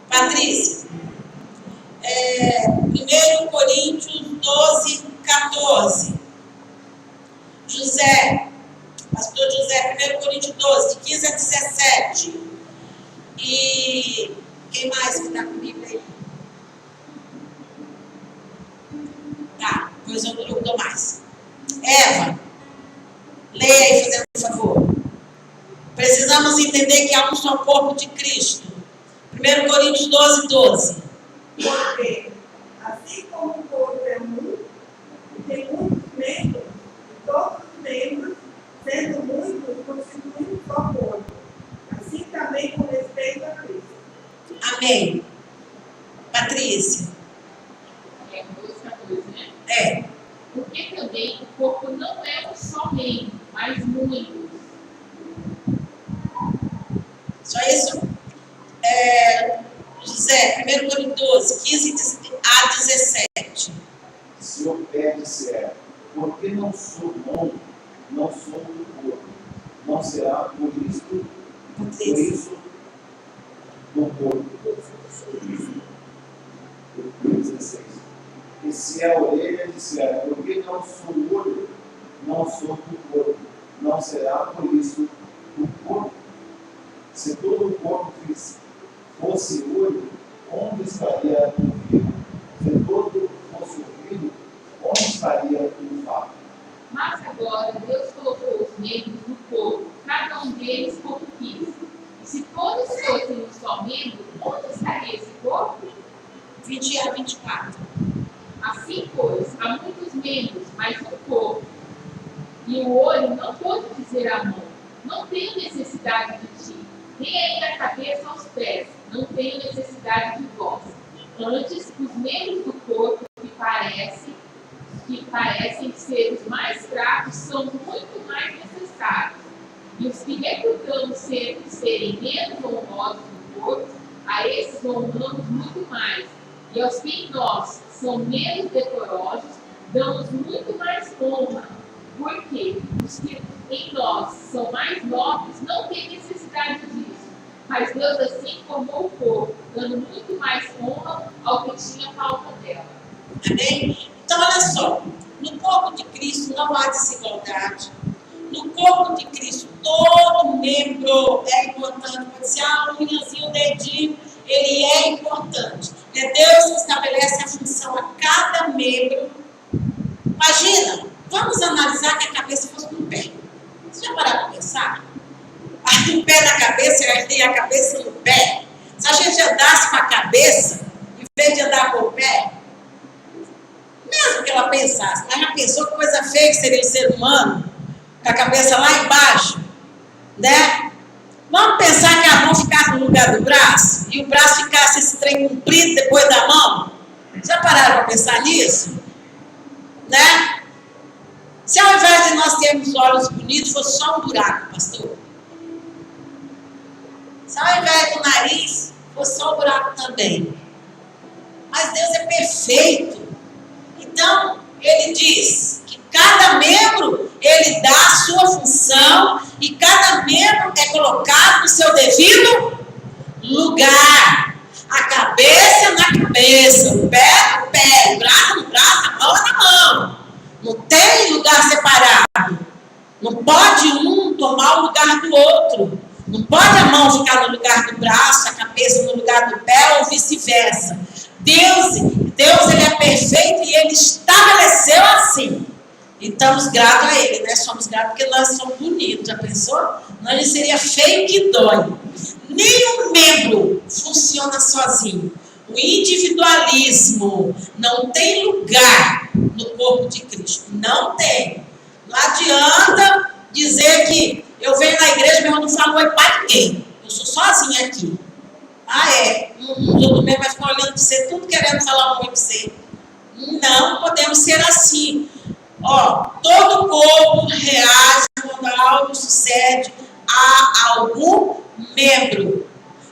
Patrícia, 1 Coríntios 12:14. José, pastor José, 1 Coríntios 12, de 15 a 17. E quem mais que está comigo aí? Tá, depois eu dou mais. Eva, leia aí, fazendo um favor. Precisamos entender que há um só corpo de Cristo. 1 Coríntios 12:12. Porque, assim como o corpo é um, e tem muitos membros, e todos os membros, sendo muitos, constituem um só corpo. Assim também com respeito a Cristo. Amém. Patrícia. É 2:14, né? É. Porque também o corpo não é um só membro, mas muitos. Só isso? José, 1 Coríntios 12, 15 a 17. Se o pé disser, porque não sou bom, não sou do corpo, não será por isso no corpo. 16. E se a orelha disser, porque não sou olho, não sou do corpo, não será por isso do corpo. Se todo o corpo fosse olho, onde estaria o ouvido? Se todo fosse ouvido, onde estaria o fato? Mas agora Deus colocou os membros no corpo, cada um deles como quis. E se todos fossem um só membro, onde estaria esse corpo? 20 a 24. Assim, pois, há muitos membros, mas um corpo. E o olho não pode dizer à mão, não tenho necessidade de ti, nem ainda a cabeça aos pés, não tenho necessidade de vós. Antes, os membros do corpo que parecem ser os mais fracos são muito mais necessários. E os que reputamos serem menos honrosos no corpo, a esses honramos muito mais. E aos que em nós são menos decorosos, damos muito mais honra. Porque os que em nós são mais nobres não têm necessidade disso. Mas Deus assim formou o corpo, dando muito mais honra ao que tinha falta dela. Amém? Então, olha só. No corpo de Cristo não há desigualdade. No corpo de Cristo, todo membro é importante. Pode ser a unhazinha, o dedinho, ele é importante. É Deus que estabelece a função a cada membro. Imagina, vamos analisar que a cabeça fosse no pé. Você já parou para pensar? O pé na cabeça e a cabeça no pé. Se a gente andasse com a cabeça, em vez de andar com o pé, mesmo que ela pensasse, mas já pensou que coisa feia que seria o ser humano, com a cabeça lá embaixo, né? Vamos pensar que a mão ficasse no lugar do braço e o braço ficasse esse trem comprido depois da mão? Já pararam para pensar nisso? Né? Se ao invés de nós termos olhos bonitos, fosse só um buraco, pastor. Se ao invés do nariz, fosse só um buraco também. Mas Deus é perfeito. Então, ele diz que cada membro, ele dá a sua função e cada membro é colocado no seu devido lugar. A cabeça na cabeça, o pé no pé, o braço no braço, a mão na mão. Não tem lugar separado. Não pode um tomar o lugar do outro. Não pode a mão ficar no lugar do braço, a cabeça no lugar do pé ou vice-versa. Deus ele é perfeito e ele estabeleceu assim. E estamos gratos a ele, né? Somos gratos porque nós somos bonitos, já pensou? Nós seria feio que dói. Nenhum membro funciona sozinho. O individualismo não tem lugar no corpo de Cristo. Não tem. Não adianta dizer que eu venho na igreja, mas eu não falo oi para ninguém. Eu sou sozinha aqui. Ah, é? Os outros membros vai ficar olhando para você, tudo querendo falar um oi para você. Não podemos ser assim. Ó, todo corpo reage quando algo sucede a algum membro.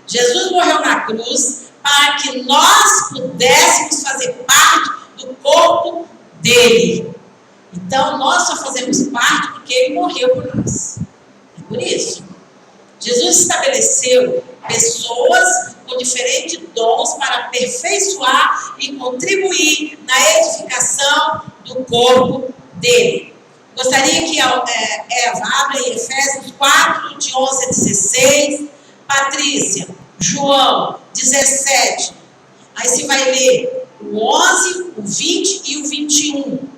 Jesus morreu na cruz para que nós pudéssemos fazer parte do corpo dele. Então, nós só fazemos parte porque ele morreu por nós. É por isso. Jesus estabeleceu pessoas com diferentes dons para aperfeiçoar e contribuir na edificação do corpo dele. Gostaria que Eva abra em Efésios 4, de 11 a 16. Patrícia, João 17. Aí você vai ler o 11, o 20 e o 21.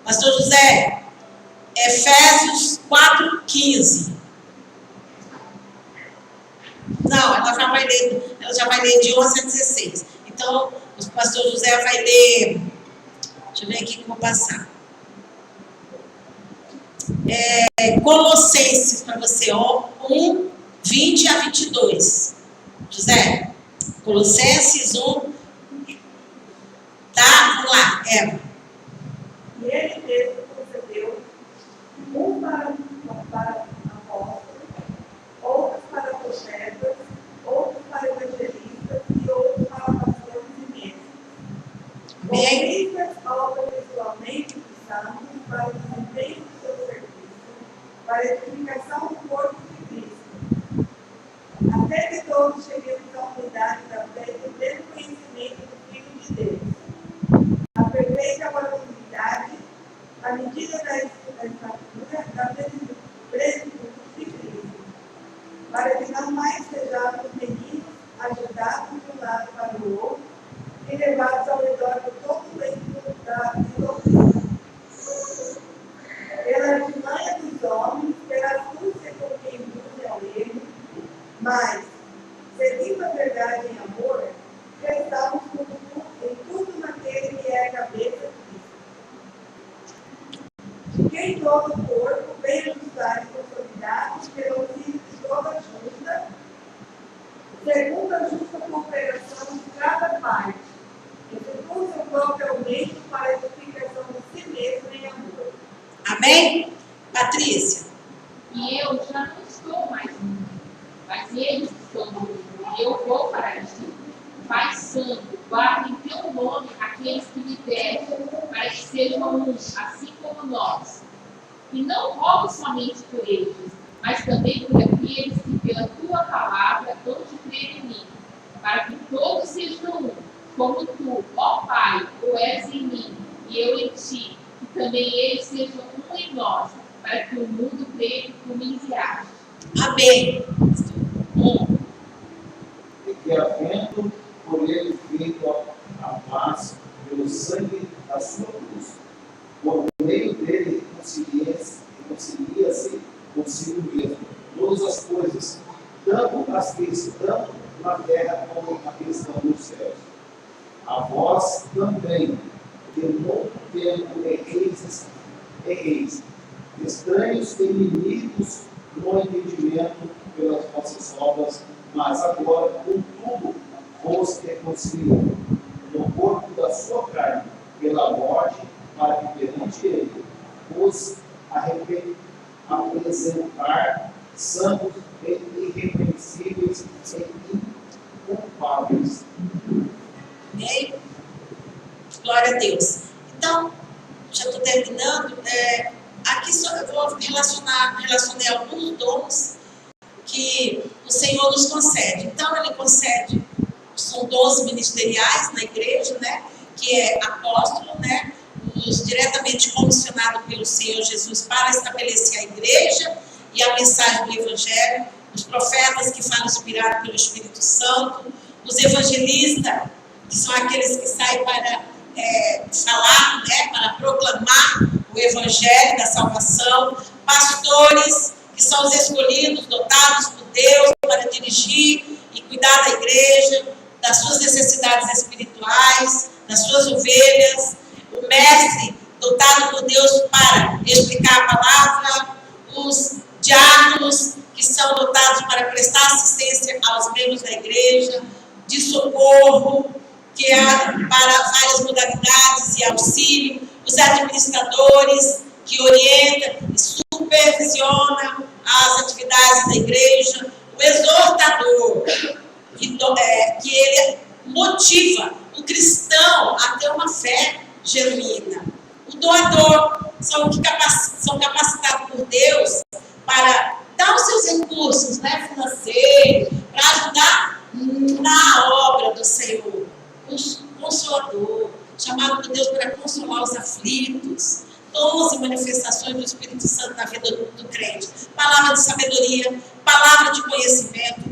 Pastor José, Efésios 4, 15. Não, ela já vai ler de 11 a 16. Então, o pastor José vai ler. Deixa eu ver aqui que eu vou passar. Colossenses para você, 1, 20 a 22. José, Colossenses 1. Tá? Vamos lá, Eva. E ele mesmo concedeu um para apóstolos, outros para profetas, outros para evangelistas e outros para pastores e mestres. Conquistas aperfeiçoamento dos santos para o desempenho do seu serviço, para a edificação do corpo jogados de um lado para o outro e levados ao redor de todo o leito da doutrina. Pela artimanha dos homens, pela astúcia com que induzem ao erro, mas, seguindo a verdade em amor, prestamos em tudo naquele que é a cabeça de Cristo. De quem todo o corpo, bem ajustado e consolidado pelo auxílio de toda junta, segundo a justa cooperação de cada parte, executa seu próprio aumento para a edificação de si mesmo em amor. Amém? Patrícia? E eu já não estou mais no mundo, mas eles estão no mundo, e eu vou para ti. Pai Santo, guarda em teu nome aqueles que me deram, para que sejam um, assim como nós. E não rogo somente por eles, mas também por aqueles que pela tua palavra hão de crer em mim, para que todos sejam um, como tu, ó Pai, o és em mim, e eu em ti, que também eles sejam um em nós, para que o mundo creia que tu me enviaste. Amém. E que havendo por ele feito a paz pelo sangue da sua cruz, por meio dele reconcilia-se consigo mesmo todas as coisas, tanto as que estão na terra como a que estão nos céus. A vós também, que muito tempo erreis, estranhos e inimigos no entendimento pelas vossas obras, mas agora, contudo, vos reconciliou no corpo da sua carne, pela morte, para que perante ele vos apresentar santos e irrepreensíveis e inculpáveis. Amém? Glória a Deus. Então, já estou terminando. Aqui só eu vou relacionei alguns dons que o Senhor nos concede. Então, Ele concede, são dons ministeriais na igreja, né? Que é apóstolo, né? Os diretamente comissionados pelo Senhor Jesus para estabelecer a igreja e a mensagem do Evangelho, os profetas que falam inspirados pelo Espírito Santo, os evangelistas, que são aqueles que saem para falar, né, para proclamar o Evangelho da salvação, pastores, que são os escolhidos, dotados por Deus para dirigir e cuidar da igreja, das suas necessidades espirituais, das suas ovelhas, o mestre, dotado por Deus para explicar a palavra, os diáconos, que são dotados para prestar assistência aos membros da igreja, de socorro, que há para várias modalidades e auxílio, os administradores, que orientam e supervisionam as atividades da igreja, o exortador, que ele motiva o cristão a ter uma fé genuína. O doador são capacitados por Deus para dar os seus recursos, né, financeiros, para ajudar na obra do Senhor. O consolador, chamado por Deus para consolar os aflitos, dons e manifestações do Espírito Santo na vida do crente. Palavra de sabedoria, palavra de conhecimento,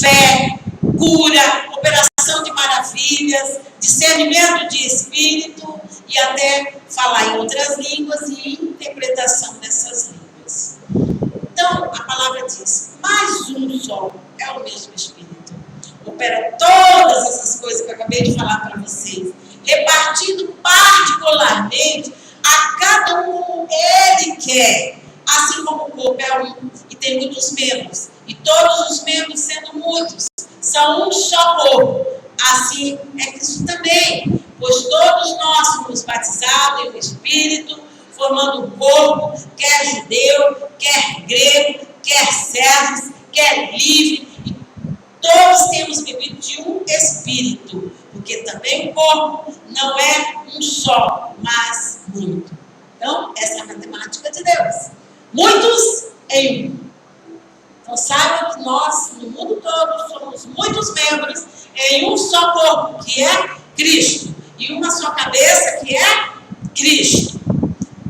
fé, cura, operação de maravilhas, discernimento de espírito e até falar em outras línguas e interpretação dessas línguas. Então, a palavra diz, mais um só é o mesmo Espírito. Opera todas essas coisas que eu acabei de falar para vocês, repartindo particularmente a cada um como ele quer, assim como o corpo é um e tem muitos membros, e todos os membros sendo muitos, são um só corpo. Assim é Cristo também, pois todos nós somos batizados em um Espírito, formando um corpo, quer judeu, quer grego, quer servos, quer livre, e todos temos bebido de um Espírito, porque também o corpo não é um só, mas muito. Então, essa é a matemática de Deus. Muitos em um. Então, saibam que nós, no mundo todo, somos muitos membros em um só corpo, que é Cristo, e uma só cabeça, que é Cristo.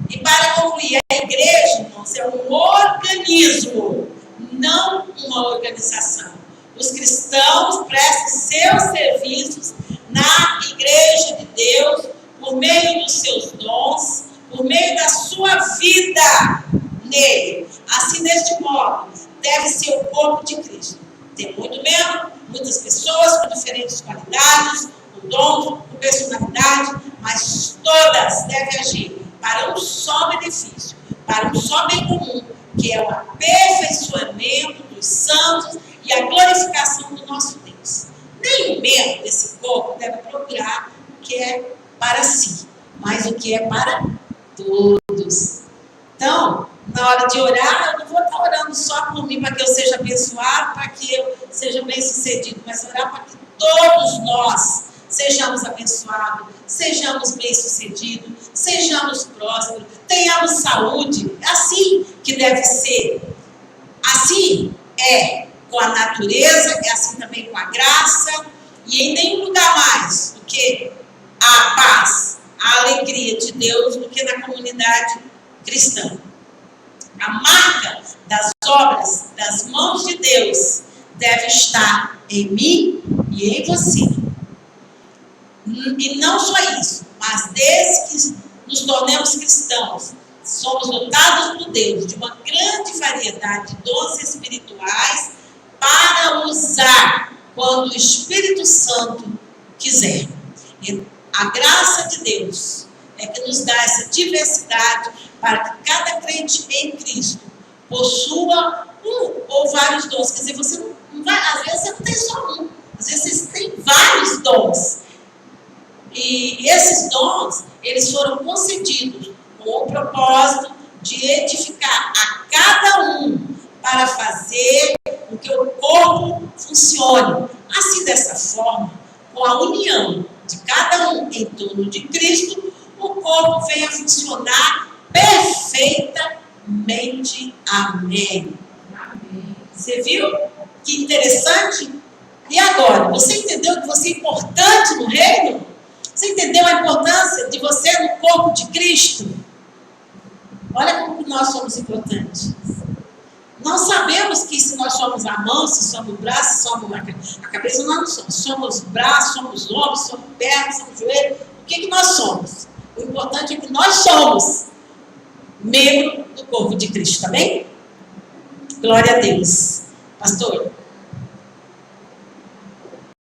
E para concluir, a igreja, irmãos, é um organismo, não uma organização. os cristãos prestem seus serviços na igreja de Deus, por meio dos seus dons, por meio da sua vida nele. Assim, deste modo, deve ser o corpo de Cristo. Tem muito membro, muitas pessoas com diferentes qualidades, com dons, com personalidade, mas todas devem agir para um só benefício, para um só bem comum, que é o aperfeiçoamento dos santos e a glorificação do nosso Deus. Nenhum membro desse corpo deve procurar o que é para si, mas o que é para todos. Então, na hora de orar, eu não vou estar orando só por mim, para que eu seja abençoado, para que eu seja bem-sucedido, mas orar para que todos nós sejamos abençoados, sejamos bem-sucedidos, sejamos prósperos, tenhamos saúde. É assim que deve ser. Assim é com a natureza, é assim também com a graça, e em nenhum lugar mais do que a paz, a alegria de Deus, do que na comunidade cristã. A marca das obras das mãos de Deus deve estar em mim e em você. E não só isso, mas desde que nos tornemos cristãos, somos dotados por Deus de uma grande variedade de dons espirituais para usar quando o Espírito Santo quiser. E a graça de Deus é que nos dá essa diversidade para que cada crente em Cristo possua um ou vários dons. Quer dizer, você não vai, às vezes você não tem só um, às vezes você tem vários dons. E esses dons, eles foram concedidos com o propósito de edificar a cada um para fazer com que o corpo funcione. Assim, dessa forma, com a união de cada um em torno de Cristo, o corpo vem a funcionar perfeitamente. Amém. Você viu? Que interessante? E agora, você entendeu que você é importante no reino? Você entendeu a importância de você no corpo de Cristo? Olha como nós somos importantes. Nós sabemos que se nós somos a mão, se somos o braço, se somos a cabeça, nós não somos. Somos braço, somos ombros, somos pernas, somos joelho. O que nós somos? O importante é que nós somos membro do corpo de Cristo, tá bem? Glória a Deus. Pastor.